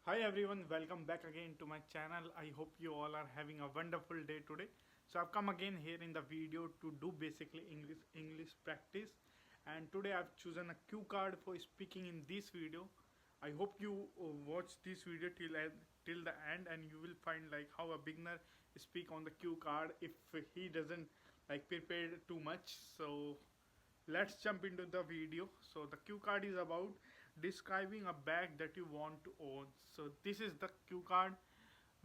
Hi everyone, welcome back again to my channel. I hope you all are having a wonderful day today. So I've come again here in the video to do basically English practice, and today I've chosen a cue card for speaking in this video. I hope you watch this video till the end, and you will find like how a beginner speak on the cue card if he doesn't like prepare too much. So let's jump into the video. So the cue card is about describing a bag that you want to own. So this is the cue card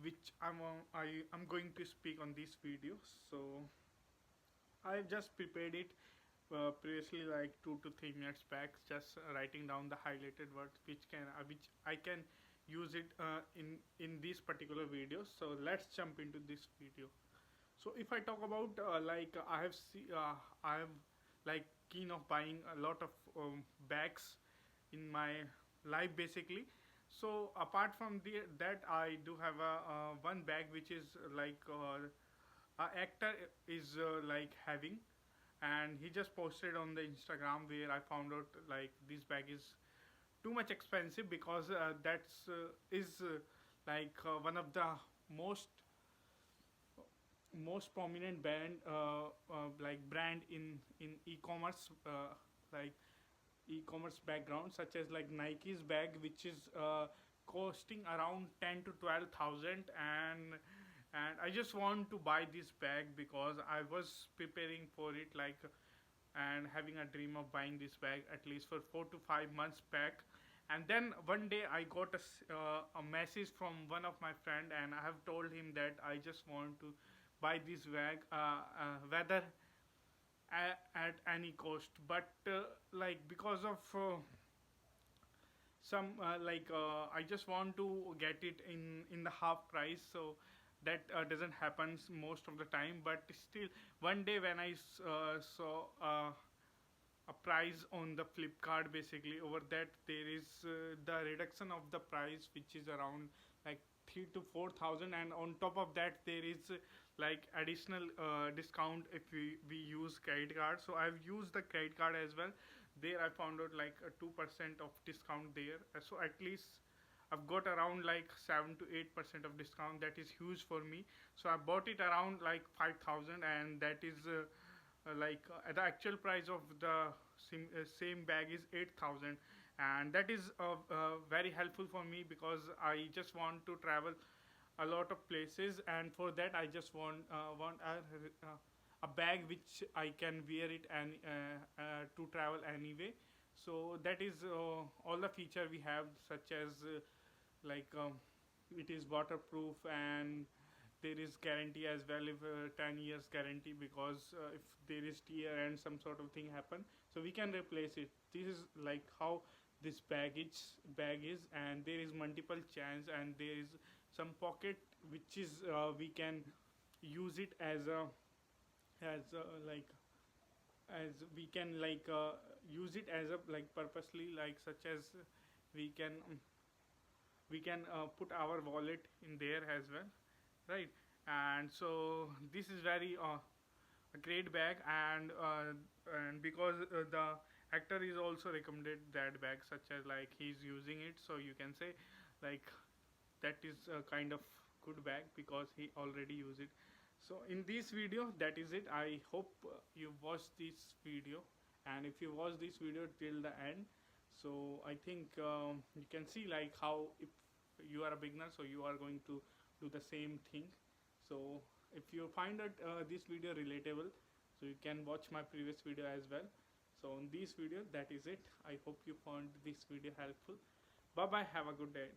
which I'm going to speak on this video. So I've just prepared it previously, like 2 to 3 minutes back, just writing down the highlighted words which I can use it in this particular video. So let's jump into this video. So if I talk about I have like keen of buying a lot of bags in my life basically. So apart from that, I do have a one bag which is a actor is like having, and he just posted on the Instagram where I found out like this bag is too much expensive because that's is one of the most prominent brand in e-commerce, like e-commerce background, such as like Nike's bag, which is costing around 10 to 12,000. And I just want to buy this bag because I was preparing for it, like, and having a dream of buying this bag at least for 4 to 5 months back. And then one day I got a message from one of my friend, and I have told him that I just want to buy this bag, whether at any cost. But like because of some I just want to get it in the half price, so that doesn't happen most of the time. But still, one day when I saw a price on the Flipkart, basically over that there is the reduction of the price, which is around like 3 to 4 thousand, and on top of that there is like additional discount if we use credit card. So I've used the credit card as well. There I found out like a 2% of discount there. So at least I've got around like 7 to 8% of discount. That is huge for me. So I bought it around like 5,000, and that is the actual price of the same bag is 8,000. And that is very helpful for me because I just want to travel a lot of places, and for that I just want a bag which I can wear it and to travel anyway. So that is all the feature we have, such as like it is waterproof, and there is guarantee as well, if 10 years guarantee, because if there is tear and some sort of thing happen, so we can replace it. This is like how this bag is, and there is multiple chance, and there is some pocket which is we can use it as a, like as we can use it as a like purposely, like such as we can put our wallet in there as well, right? And so this is very a great bag, and because the actor is also recommended that bag, such as like he's using it, so you can say like that is a kind of good bag because he already used it. So in this video, that is it. I hope you watched this video, and if you watch this video till the end, so I think you can see like how, if you are a beginner, so you are going to do the same thing. So if you find that this video relatable, so you can watch my previous video as well. So in this video, that is it. I hope you found this video helpful. Bye bye, have a good day.